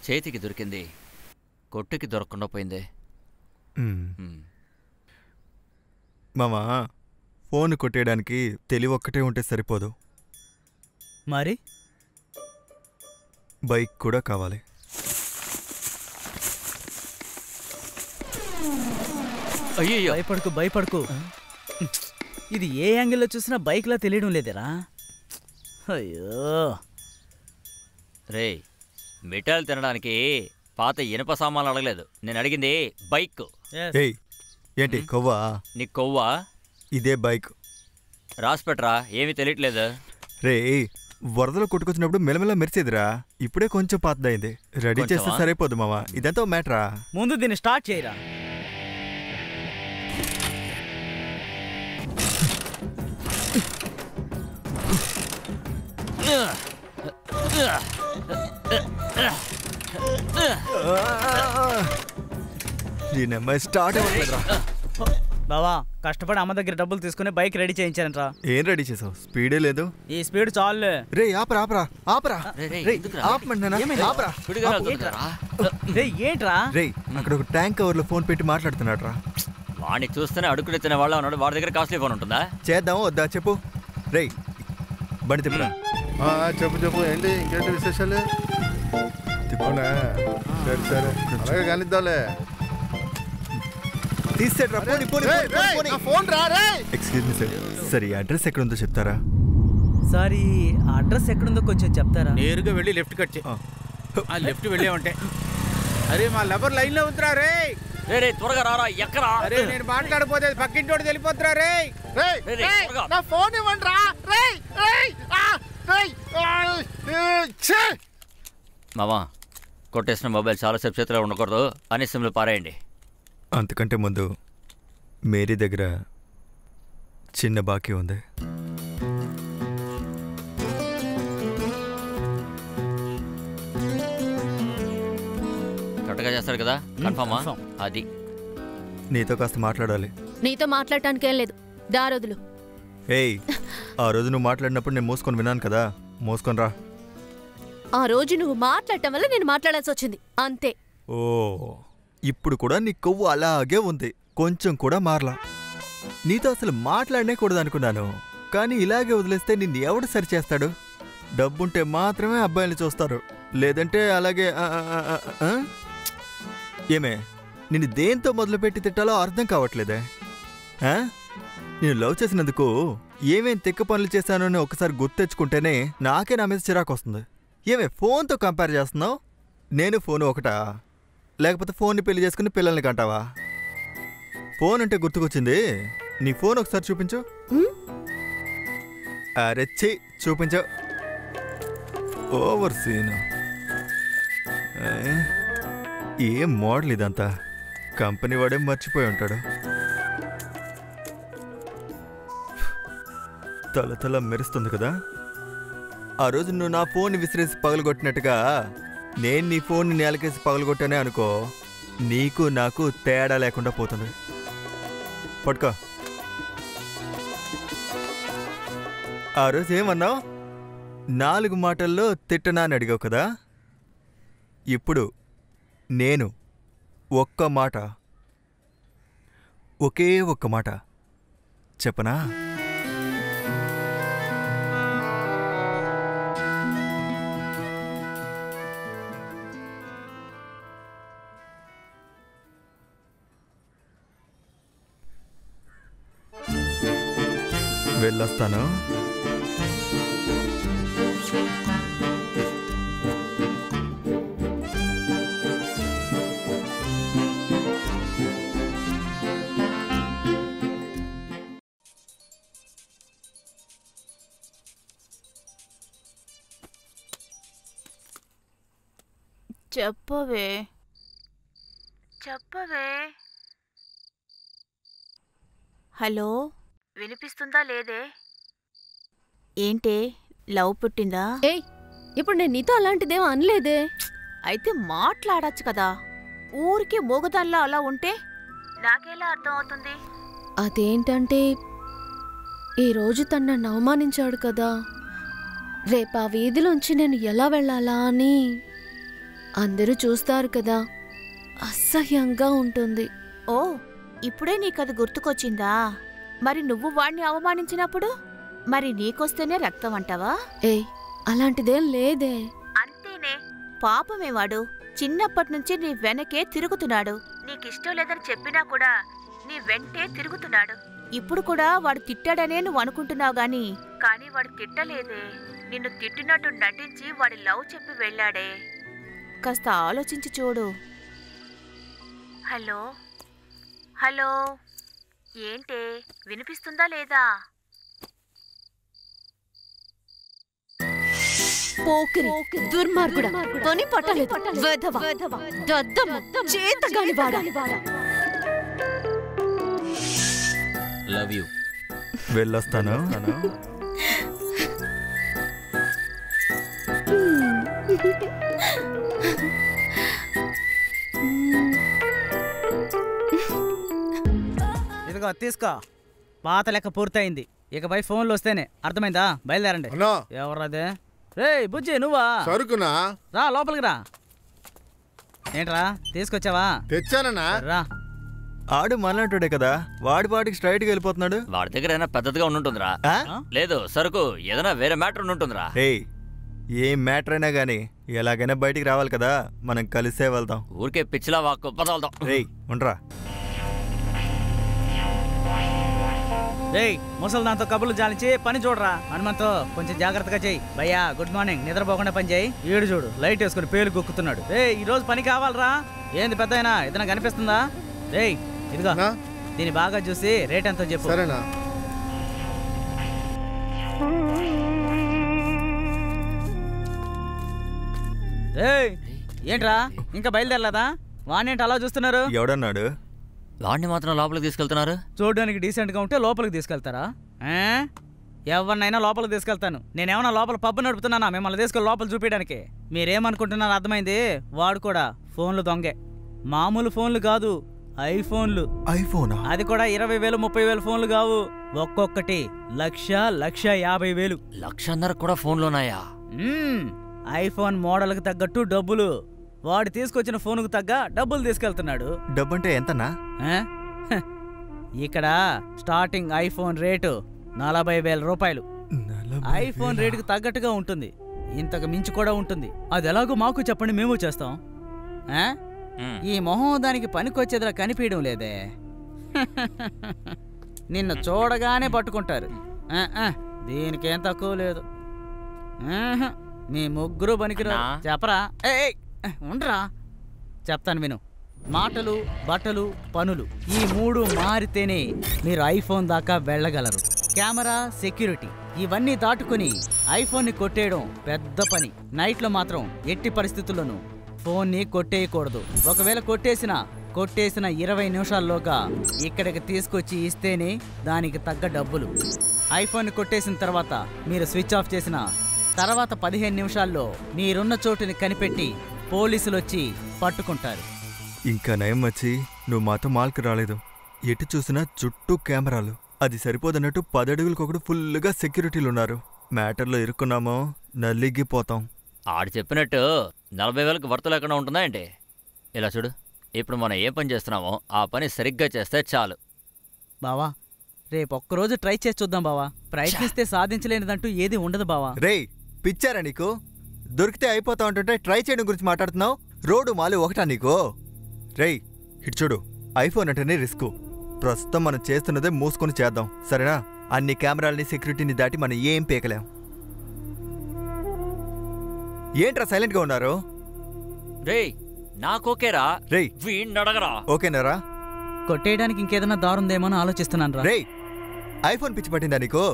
చేతికి దొరికింది, కొట్టుకి దొరకకుండా పోయింది. మామా, ఫోన్ కొట్టేయడానికి తెలివి ఒక్కటే ఉంటే సరిపోదు, మరి బైక్ కూడా కావాలి. అయ్యో, భయపడుకు. ఇది ఏ యాంగిల్లో చూసినా బైక్లా తెలియడం లేదేరా. అయ్యో రే, మిఠాయిలు తినడానికి పాత ఇనుప సామాన్లు అడగలేదు, నేను అడిగింది బైక్. ఏయ్, ఏంటి కొవ్వా? నీ కొవ్వా? ఇదే బైక్. రాసిపెట్రా, ఏమీ తెలియట్లేదు. రే, వరదలో కొట్టుకొచ్చినప్పుడు మెలమెల మెరిసేదిరా, ఇప్పుడే కొంచెం పాతదైంది. రెడీ చేస్తే సరిపోదు మావా, ఇదంతా మ్యాటరా. ముందు దీన్ని స్టార్ట్ చేయరా. స్టార్ట్ బావా, కష్టపడి అమ్మ దగ్గర డబ్బులు తీసుకుని బైక్ రెడీ చేయించారంట్రా. ఏం రెడీ చేసావు? స్పీడే లేదు. ఈ స్పీడ్ చాలు. రే ఆపరా ఆపరా ఆపరా, ఏంట్రా? రే, అక్కడ ఒక ట్యాంక్ కవర్ లో ఫోన్ పెట్టి మాట్లాడుతున్నాడు రా. వాడిని చూస్తేనే అడుగునే తినే వాళ్ళ ఉన్నాడు, వాడి దగ్గర కాస్ట్లీ ఫోన్ ఉంటుందా? చేద్దాం వద్దా చెప్పు. రే బండి తిప్పరా. చెప్పు ఏంటి ఇంకేంటి విశేషాలు? సరే అలాగే కానిద్దాంలే. ఎక్స్క్యూజ్ మీ సార్, సరే అడ్రస్ ఎక్కడుందో చెప్తారా? సారీ, అడ్రస్ ఎక్కడుందో కొంచెం చెప్తారా? నేరుగా వెళ్ళి లెఫ్ట్ కట్ చేయి. లెఫ్ట్ వెళ్ళామంటే అరే మా లవర్ లైన్ లో ఉందిరా. రే రే త్వరగా రారా. ఎక్కడా? అరే నేను మాట్లాడపోతే పక్కింటోడు వెళ్ళిపోతురా. రే నా ఫోన్ ఇవ్వండి రా. మామా, కొట్టేసిన మొబైల్ చాలాసేపు చేతిలో ఉండకూడదు, అన్ని సిమ్లు పారేయండి. అంతకంటే ముందు మేరీ దగ్గర చిన్న బాకీ ఉంది. కరెక్ట్గా చేస్తాడు కదా, కన్ఫర్మా? అది నీతో కాస్త మాట్లాడాలి. నీతో మాట్లాడటానికి ఏం లేదు, దారోదులు. ఏయ్, ఆ రోజు నువ్వు మాట్లాడినప్పుడు నేను మూసుకొని విన్నాను కదా, మూసుకొని రా. ఆ రోజు నువ్వు మాట్లాడటం వల్ల నేను మాట్లాడాల్సి వచ్చింది, అంతే. ఓ, ఇప్పుడు కూడా నీ కొవ్వు అలాగే ఉంది, కొంచెం కూడా మారలా. నీతో అసలు మాట్లాడనే కూడదు అనుకున్నాను, కానీ ఇలాగే వదిలేస్తే నిన్ను ఎవడు సరిచేస్తాడు? డబ్బుంటే మాత్రమే అబ్బాయిని చూస్తారు, లేదంటే అలాగే. ఏమే, నిన్ను దేంతో మొదలుపెట్టి తిట్టాలో అర్థం కావట్లేదే. నేను లవ్ చేసినందుకు ఏమేం తిక్క పనులు చేశానో అని ఒకసారి గుర్తెచ్చుకుంటేనే నాకే నా మీద చిరాకు వస్తుంది. ఏమే ఫోన్తో కంపేర్ చేస్తున్నావు? నేను ఫోను ఒకటా, లేకపోతే ఫోన్ని పెళ్లి చేసుకుని పిల్లల్ని కంటావా? ఫోన్ అంటే గుర్తుకొచ్చింది, నీ ఫోన్ ఒకసారి చూపించు. అరెచ్చి చూపించు. Over scene. ఏం మోడల్ ఇదంతా, కంపెనీ వాడే మర్చిపోయి ఉంటాడు. తల తల మెరుస్తుంది కదా. ఆ రోజు నువ్వు నా ఫోన్ విసిరేసి పగలగొట్టినట్టుగా నేను నీ ఫోన్ని నేలకేసి పగలగొట్టానే అనుకో, నీకు నాకు తేడా లేకుండా పోతుంది. పట్టుకో. ఆ రోజు ఏమన్నావు? 4 మాటల్లో తిట్టనా అని అడిగావు కదా. ఇప్పుడు నేను ఒక్క మాట, ఒకే ఒక్క మాట చెప్పనా? వెళ్ళొస్తాను. చెప్పవే చెప్పవే. హలో, వినిపిస్తుందా లేదే? ఏంటే లవ్ పుట్టిందా? ఏయ్, ఇప్పుడు నేను నీతో అలాంటిదేమో అనలేదే. అయితే మాట్లాడచ్చు కదా, ఊరికే మోగదాల్లా అలా ఉంటే నాకెలా అర్థం అవుతుంది? అదేంటంటే ఈరోజు తను నన్ను అవమానించాడు కదా, రేపు ఆ వీధిలోంచి నేను ఎలా వెళ్ళాలా అని. అందరూ చూస్తారు కదా, అసహ్యంగా ఉంటుంది. ఓ, ఇప్పుడే నీకది గుర్తుకొచ్చిందా? మరి నువ్వు వాణ్ణి అవమానించినప్పుడు మరి నీకొస్తేనే రక్తం అంటావా? ఏయ్, అలాంటిదేం లేదే. అంతేనే, పాపమే వాడు. చిన్నప్పటినుంచి నీ వెనకే తిరుగుతున్నాడు. నీకిష్టం లేదని చెప్పినా కూడా నీ వెంటే తిరుగుతున్నాడు. ఇప్పుడు కూడా వాడు తిట్టాడనే నువ్వు అనుకుంటున్నావు గాని కానీ వాడు తిట్టలేదే. నిన్ను తిట్టినట్టు నటించి వాడి లవ్ చెప్పి వెళ్ళాడే. కాస్త ఆలోచించి చూడు. హలో హలో, ఏంటే, వినిపిస్తుందా లేదా? పోకిరి, దుర్మార్గుడా, పని పట్టలేదు, వెధవ, దద్దమ్మ, చేతగాని వాడా. Love you. వెళ్ళొస్తాను. ఇదిగో తీసుకో, పాత లెక్క పూర్తయింది. ఇకపై ఫోన్లు వస్తేనే, అర్థమైందా? బయలుదేరండి. ఎవరదే? రే బుజ్జి, నువ్వా? సరుకునా? రా లోపలికి రా. ఏంట్రా తీసుకొచ్చావా? తెచ్చానన్నా. రా. ఆడు మనలాంటుడే కదా, వాడి పాటికి స్ట్రైట్గా వెళ్ళిపోతున్నాడు. వాడి దగ్గర ఏదైనా పెద్దదిగా ఉంటుందిరా. లేదు, సరుకు ఏదైనా వేరే మ్యాటర్ ఉంటుందిరా. ఏయ్, ఏం మ్యాటర్ అయినా గానీ ఎలాగైనా బయటికి రావాలి కదా, మనం కలిసే వెళ్దాం. ఊరికే పిచ్చిలా వాక్కు పదవల్దాం. రేయ్ ఉండరా. రేయ్, ముసలి దాంతో కబుర్లు జాలించి పని చూడరా. హనుమంతో కొంచెం జాగ్రత్తగా చెయ్యి. భయ్యా గుడ్ మార్నింగ్, నిద్రపోకుండా పని చేయి. ఈడు చూడు, లైట్ వేసుకుని పేలు గుక్కుతున్నాడు. రే, ఈ రోజు పని కావాలరా. ఏంది పెద్ద అయినా ఏదైనా కనిపిస్తుందా? రేయ్ ఇదిగో, దీన్ని బాగా చూసి రేట్ ఎంతో చెప్పు. సరేనా? రేయ్, ఏంట్రా ఇంకా బయలుదేరలేదా? వాణ్ణేంటి అలా చూస్తున్నారు? ఎవడన్నాడు? వాడిని మాత్రం లోపలికి తీసుకెళ్తున్నారు. చూడడానికి డీసెంట్ గా ఉంటే లోపలికి తీసుకెళ్తారా? ఎవరినైనా లోపలికి తీసుకెళ్తాను. నేనేమన్నా లోపల పబ్బు నడుపుతున్నానా మిమ్మల్ని తీసుకెళ్ళి లోపల చూపించడానికి? మీరేమనుకుంటున్నారు అర్థమైంది. వాడు కూడా ఫోన్లు దొంగే. మామూలు ఫోన్లు కాదు, ఐఫోన్లు. ఐఫోనా? అది కూడా 20,000 30,000 ఫోన్లు కావు. ఒక్కొక్కటి 1,50,000 1,50,000 కూడా ఫోన్లున్నాయా? ఐఫోన్ మోడల్కి తగ్గట్టు డబ్బులు. వాడు తీసుకొచ్చిన ఫోన్కు తగ్గ డబ్బులు తీసుకెళ్తున్నాడు. డబ్బంటే ఎంతనా? ఇక్కడ స్టార్టింగ్ ఐఫోన్ రేటు 40,000 రూపాయలు. ఐఫోన్ రేటుకు తగ్గట్టుగా ఉంటుంది, ఇంతకు మించి కూడా ఉంటుంది. అది ఎలాగో మాకు చెప్పండి, మేము చేస్తాం. ఈ మొహం దానికి పనికొచ్చేదిలా కనిపించడం లేదే. నిన్ను చూడగానే పట్టుకుంటారు. దీనికేం తక్కువ లేదు. మీ ముగ్గురు పనికిరా. చెప్పరా? ఉండరా, చెప్తాను విను. మాటలు, బట్టలు, పనులు ఈ 3 మారితేనే మీరు ఐఫోన్ దాకా వెళ్ళగలరు. కెమెరా, సెక్యూరిటీ ఇవన్నీ దాటుకుని ఐఫోన్ని కొట్టేయడం పెద్ద పని. నైట్లో మాత్రం ఎట్టి పరిస్థితుల్లోనూ ఫోన్ని కొట్టేయకూడదు. ఒకవేళ కొట్టేసిన 20 నిమిషాల్లోగా ఇక్కడికి తీసుకొచ్చి ఇస్తేనే దానికి తగ్గ డబ్బులు. ఐఫోన్ని కొట్టేసిన తర్వాత మీరు స్విచ్ ఆఫ్ చేసిన తర్వాత 15 నిమిషాల్లో మీరున్న చోటుని కనిపెట్టి పోలీసులు వచ్చి పట్టుకుంటారు. ఇంకా నయం వచ్చి నువ్వు మాతో మాల్కి రాలేదు. ఎటు చూసినా చుట్టూ కెమెరాలు. అది సరిపోదన్నట్టు 10 అడుగులకొకడు ఫుల్గా సెక్యూరిటీలు ఉన్నారు. మ్యాటర్లో ఇరుక్కున్నామో నలిగిపోతాం. ఆడు చెప్పినట్టు 40,000కి వర్త లేకుండా ఉంటుందా ఏంటి? ఇలా చూడు, ఇప్పుడు మనం ఏ పని చేస్తున్నామో ఆ పని సరిగ్గా చేస్తే చాలు. బావా, రేపొక్కరోజు ట్రై చేసి చూద్దాం బావా. ప్రయత్నిస్తే సాధించలేనిదంటూ ఏది ఉండదు బావా. రేయ్, పిచ్చారా నీకు? దొరికితే అయిపోతా ఉంటుంటే ట్రై చేయడం గురించి మాట్లాడుతున్నావు. రోడ్డు మాలు ఒకటా నీకు? రేయ్ ఇటు చూడు, ఐఫోన్ అంటేనే రిస్క్. ప్రస్తుతం మనం చేస్తున్నదే మూసుకొని చేద్దాం, సరేనా? అన్ని కెమెరాలని సెక్యూరిటీని దాటి మనం ఏం పీకలేం. ఏంట్రా సైలెంట్గా ఉన్నారు? రేయ్ నాకోకేరా. రేయ్ వీణ్ణడగరా. ఓకేనారా? కొట్టేయడానికి ఇంకేదైనా దారుందేమో అని ఆలోచిస్తున్నాను రా. రేయ్, ఐఫోన్ పిచ్చి పట్టిందా నీకు?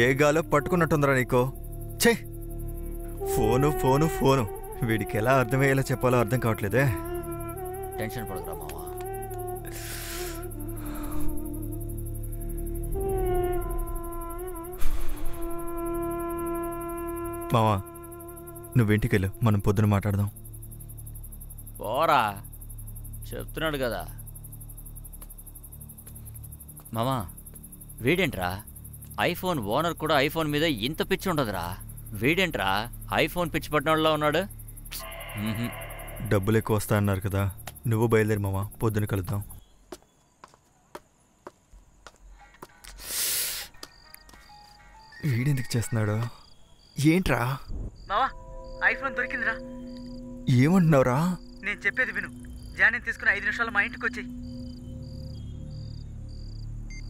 ఏ గాలో పట్టుకున్నట్టుందరా నీకు? ఛే, ఫోను ఫోను ఫోను. వీడికి ఎలా అర్థమయ్యేలా చెప్పాలో అర్థం కావట్లేదే. టెన్షన్ పడదురా మావా. మావా, నువ్వింటికెళ్ళు, మనం పొద్దున మాట్లాడదాం. పోరా, చెప్తున్నాడు కదా మామా. వీడేంట్రా, ఐఫోన్ ఓనర్ కూడా ఐఫోన్ మీద ఇంత పిచ్చి ఉండదురా. వీడేంట్రా ఐఫోన్ పిచ్చి పట్టినోళ్ళలో ఉన్నాడు. డబ్బులు ఎక్కువ వస్తా అన్నారు కదా, నువ్వు బయలుదేరి మామ, పొద్దున కలుద్దాం. వీడెందుకు చేస్తున్నాడు? ఏంట్రా? బావా ఐఫోన్ దొరికిందిరా. ఏమంటున్నావురా? నేను చెప్పేది విను. జానీ తీసుకుని 5 నిమిషాలు మా ఇంటికి వచ్చి